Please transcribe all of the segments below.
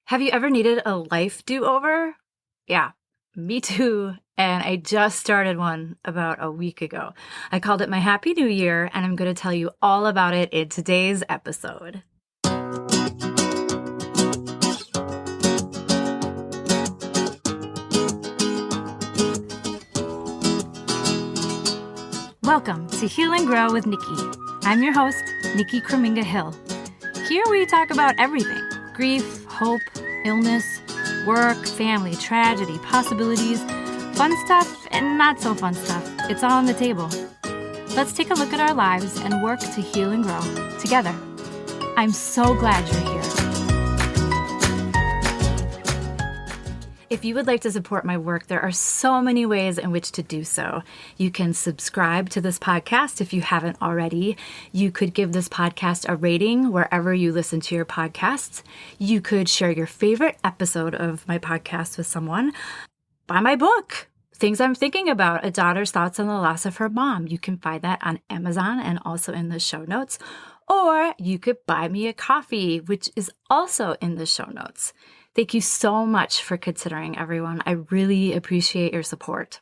Have you ever needed a life do-over? Yeah, me too. And I just started one about a week ago. I called it my Happy New Year, and I'm going to tell you all about it in today's episode. Welcome to Heal and Grow with Nikki. I'm your host, Nickiekrommingahill. Here we talk about everything: grief, hope, illness, work, family, tragedy, possibilities, fun stuff, and not so fun stuff. It's all on the table. Let's take a look at our lives and work to heal and grow together. I'm so glad you're here. If you would like to support my work, there are so many ways in which to do so. You can subscribe to this podcast if you haven't already. You could give this podcast a rating wherever you listen to your podcasts. You could share your favorite episode of my podcast with someone. Buy my book, Things I'm Thinking About, A Daughter's Thoughts on the Loss of Her Mom. You can find that on Amazon and also in the show notes. Or you could buy me a coffee, which is also in the show notes. Thank you so much for considering, everyone. I really appreciate your support.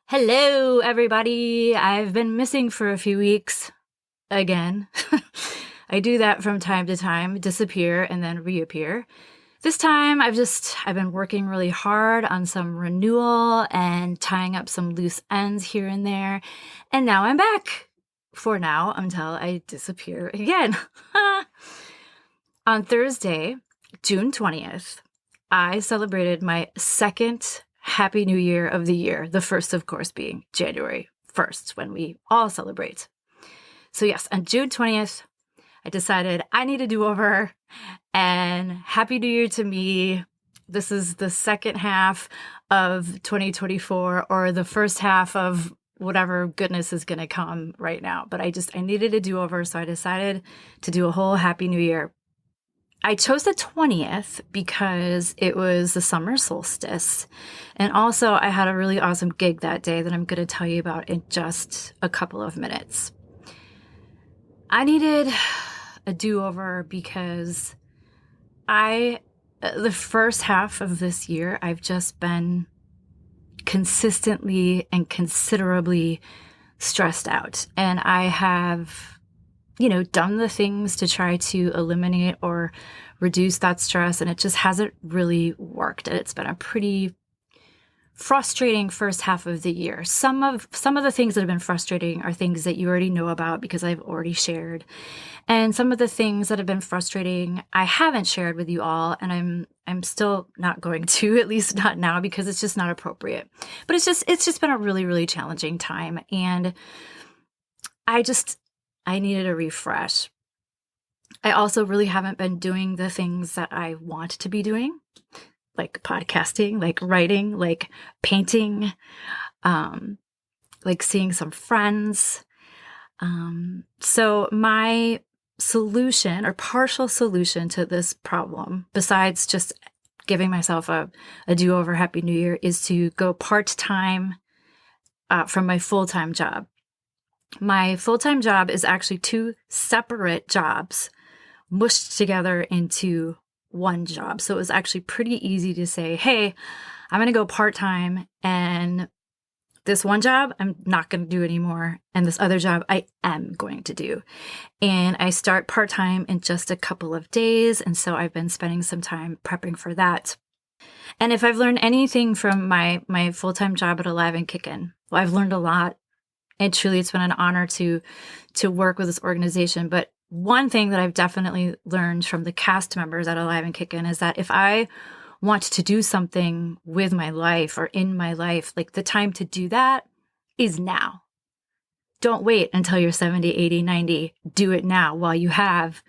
Hello, everybody. I've been missing for a few weeks again. I do that from time to time, disappear and then reappear. This time, I've been working really hard on some renewal and tying up some loose ends here and there. And now I'm back for now until I disappear again. On Thursday, June 20th, I celebrated my second Happy New Year of the year, the first, of course, being January 1st, when we all celebrate. So yes, on June 20th, I decided I need a do-over, and Happy New Year to me. This is the second half of 2024, or the first half of whatever goodness is going to come right now. But I needed a do-over, so I decided to do a whole Happy New Year. I chose the 20th because it was the summer solstice. And also I had a really awesome gig that day that I'm going to tell you about in just a couple of minutes. I needed a do-over because the first half of this year, I've just been consistently and considerably stressed out. And I have done the things to try to eliminate or reduce that stress, and it just hasn't really worked. And it's been a pretty frustrating first half of the year. Some of the things that have been frustrating are things that you already know about because I've already shared. And some of the things that have been frustrating, I haven't shared with you all, and I'm still not going to, at least not now, because it's just not appropriate. But it's just been a really, really challenging time. And I needed a refresh. I also really haven't been doing the things that I want to be doing, like podcasting, like writing, like painting, like seeing some friends. So my solution, or partial solution to this problem, besides just giving myself a do-over Happy New Year, is to go part-time from my full-time job. My full-time job is actually two separate jobs mushed together into one job. So it was actually pretty easy to say, hey, I'm going to go part-time, and this one job I'm not going to do anymore, and this other job I am going to do. And I start part-time in just a couple of days, and so I've been spending some time prepping for that. And if I've learned anything from my full-time job at Alive and Kickin', well, I've learned a lot. And truly, it's been an honor to work with this organization. But one thing that I've definitely learned from the cast members at Alive and Kickin' is that if I want to do something with my life or in my life, like, the time to do that is now. Don't wait until you're 70, 80, 90. Do it now while you have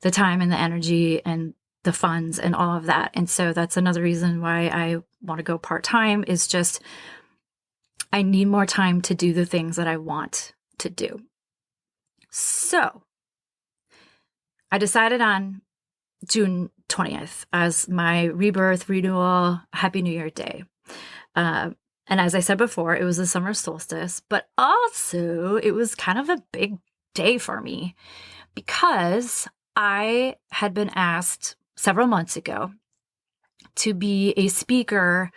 the time and the energy and the funds and all of that. And so that's another reason why I want to go part-time, is just I need more time to do the things that I want to do. So I decided on June 20th as my rebirth, renewal, Happy New Year day. And as I said before, it was the summer solstice, but also it was kind of a big day for me because I had been asked several months ago to be a speaker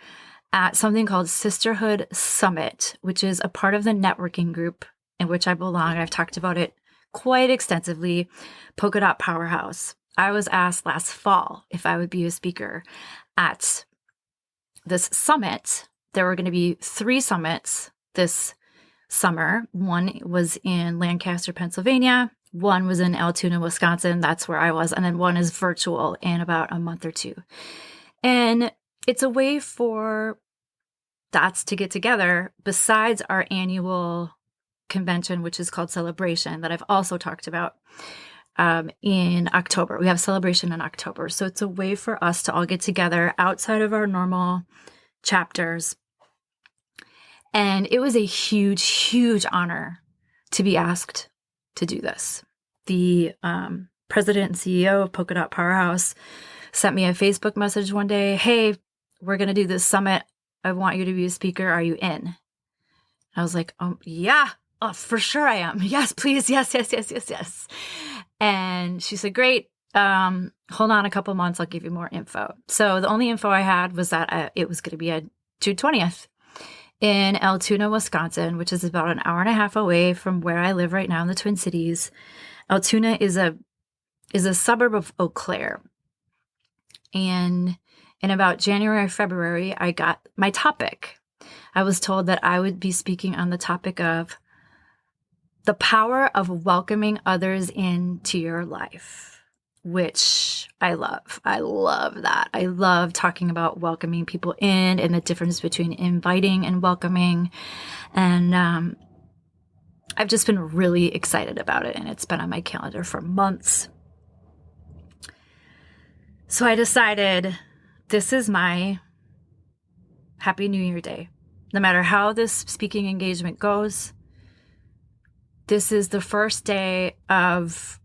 at something called Sisterhood Summit, which is a part of the networking group in which I belong. I've talked about it quite extensively, Polka Dot Powerhouse. I was asked last fall if I would be a speaker at this summit. There were going to be 3 summits this summer. One was in Lancaster, Pennsylvania. One was in Altoona, Wisconsin. That's where I was. And then one is virtual in about a month or 2. And it's a way for dots to get together besides our annual convention, which is called Celebration, that I've also talked about in October. We have Celebration in October. So it's a way for us to all get together outside of our normal chapters. And it was a huge, huge honor to be asked to do this. The president and CEO of Polka Dot Powerhouse sent me a Facebook message one day. Hey, we're going to do this summit. I want you to be a speaker. Are you in? I was like, yeah, for sure I am. Yes, please. Yes. And she said, great. Hold on a couple months. I'll give you more info. So the only info I had was that it was going to be on June 20th in Altoona, Wisconsin, which is about an hour and a half away from where I live right now in the Twin Cities. Altoona is a suburb of Eau Claire. And in about January, February, I got my topic. I was told that I would be speaking on the topic of the power of welcoming others into your life, which I love. I love that. I love talking about welcoming people in and the difference between inviting and welcoming. And I've just been really excited about it, and it's been on my calendar for months. So I decided this is my Happy New Year day. No matter how this speaking engagement goes, this is the first day of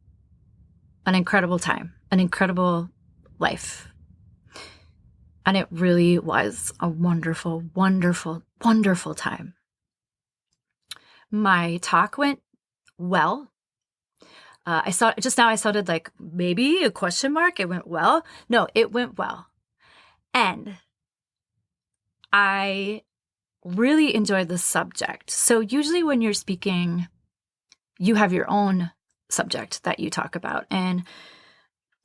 an incredible time, an incredible life. And it really was a wonderful, wonderful, wonderful time. My talk went well. I sounded like maybe a question mark. It went well. No, it went well. And I really enjoyed the subject. So usually when you're speaking, you have your own subject that you talk about. And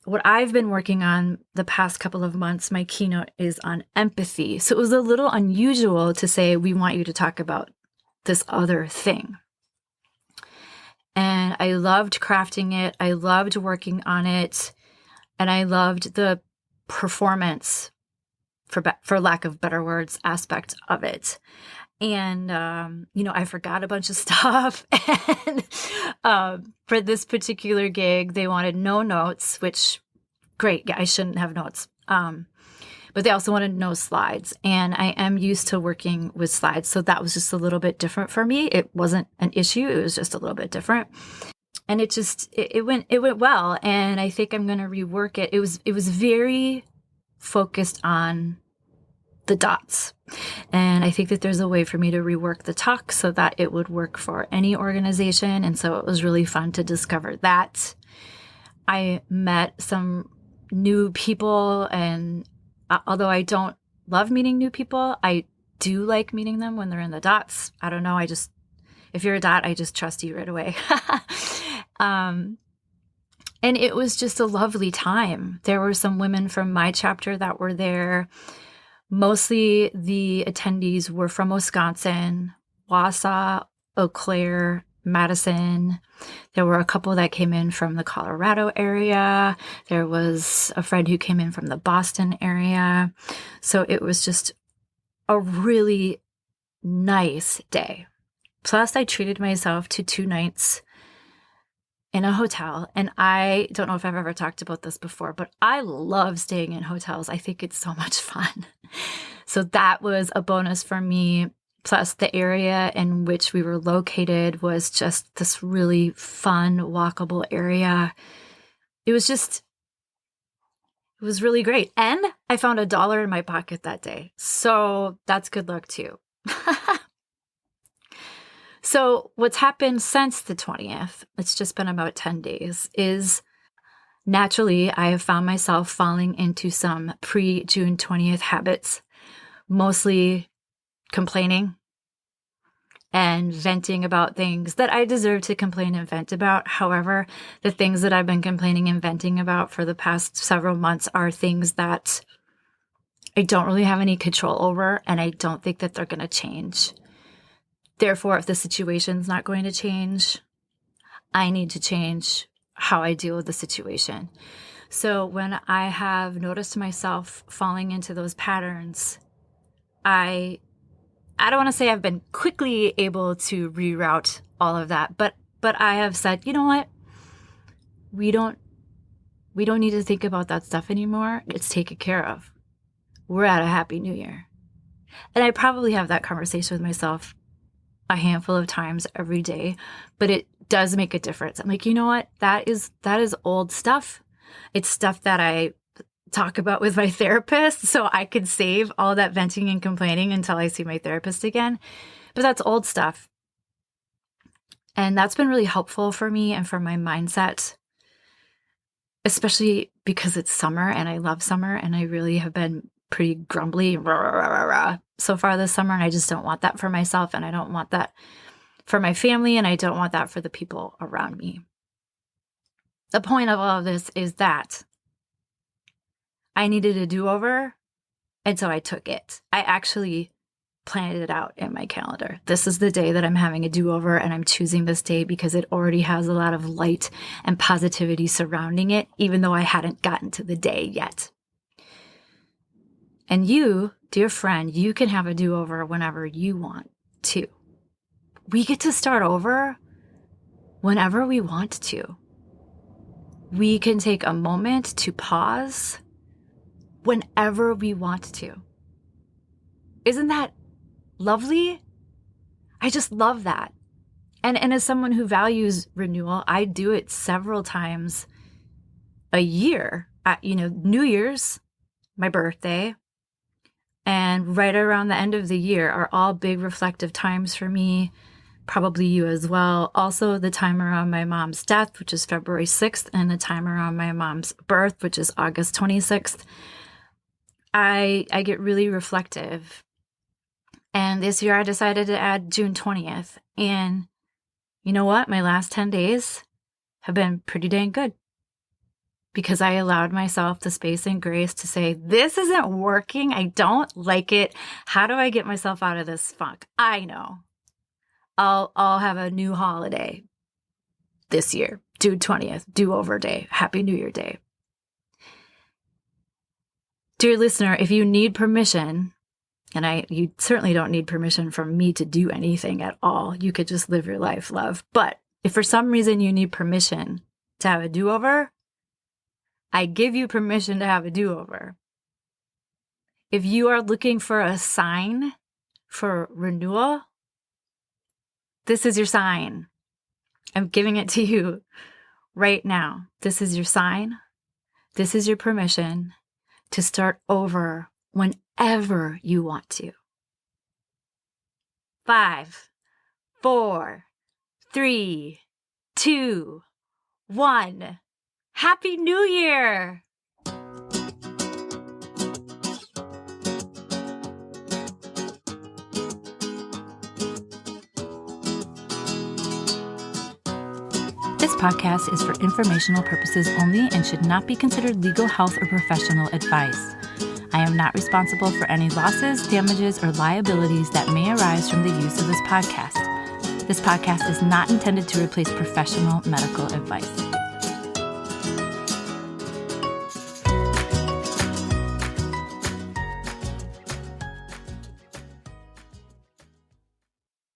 what I've been working on the past couple of months, my keynote is on empathy. So it was a little unusual to say, we want you to talk about this other thing. And I loved crafting it. I loved working on it. And I loved the performance, for lack of better words, aspect of it. And, I forgot a bunch of stuff. And for this particular gig, they wanted no notes, which, great. Yeah, I shouldn't have notes. But they also wanted no slides. And I am used to working with slides. So that was just a little bit different for me. It wasn't an issue. It was just a little bit different. And it went well. And I think I'm going to rework it. It was very focused on the dots. And I think that there's a way for me to rework the talk so that it would work for any organization. And so it was really fun to discover that. I met some new people, and although I don't love meeting new people, I do like meeting them when they're in the dots. I don't know. If you're a dot, I just trust you right away. And it was just a lovely time. There were some women from my chapter that were there. Mostly the attendees were from Wisconsin, Wausau, Eau Claire, Madison. There were a couple that came in from the Colorado area. There was a friend who came in from the Boston area. So it was just a really nice day. Plus, I treated myself to 2 nights in a hotel. And I don't know if I've ever talked about this before, but I love staying in hotels. I think it's so much fun. So that was a bonus for me. Plus, the area in which we were located was just this really fun, walkable area. It was really great. And I found $1 in my pocket that day. So that's good luck too. So what's happened since the 20th, it's just been about 10 days, is Naturally, I have found myself falling into some pre-June 20th habits, mostly complaining and venting about things that I deserve to complain and vent about. However, the things that I've been complaining and venting about for the past several months are things that I don't really have any control over, and I don't think that they're going to change. Therefore, if the situation's not going to change, I need to change how I deal with the situation. So when I have noticed myself falling into those patterns, I don't want to say I've been quickly able to reroute all of that, but I have said, you know what? We don't need to think about that stuff anymore. It's taken care of. We're at a happy new year. And I probably have that conversation with myself a handful of times every day, but it does make a difference. I'm like, you know what? That is old stuff. It's stuff that I talk about with my therapist, so I could save all that venting and complaining until I see my therapist again. But that's old stuff. And that's been really helpful for me and for my mindset, especially because it's summer and I love summer, and I really have been pretty grumbly so far this summer, and I just don't want that for myself, and I don't want that for my family, and I don't want that for the people around me. The point of all of this is that I needed a do-over, and so I took it. I actually planned it out in my calendar. This is the day that I'm having a do-over, and I'm choosing this day because it already has a lot of light and positivity surrounding it, even though I hadn't gotten to the day yet. And you, dear friend, you can have a do-over whenever you want to. We get to start over whenever we want to. We can take a moment to pause whenever we want to. Isn't that lovely? I just love that. And as someone who values renewal, I do it several times a year. New Year's, my birthday, and right around the end of the year are all big reflective times for me, probably you as well. Also, the time around my mom's death, which is February 6th, and the time around my mom's birth, which is August 26th. I get really reflective. And this year I decided to add June 20th. And you know what? My last 10 days have been pretty dang good, because I allowed myself the space and grace to say, this isn't working. I don't like it. How do I get myself out of this funk? I know. I'll have a new holiday this year. June 20th, do-over day. Happy New Year day. Dear listener, if you need permission, and you certainly don't need permission from me to do anything at all. You could just live your life, love. But if for some reason you need permission to have a do-over, I give you permission to have a do-over. If you are looking for a sign for renewal, this is your sign. I'm giving it to you right now. This is your sign. This is your permission to start over whenever you want to. 5, 4, 3, 2, 1. Happy New Year! This podcast is for informational purposes only and should not be considered legal, health, or professional advice. I am not responsible for any losses, damages, or liabilities that may arise from the use of this podcast. This podcast is not intended to replace professional medical advice.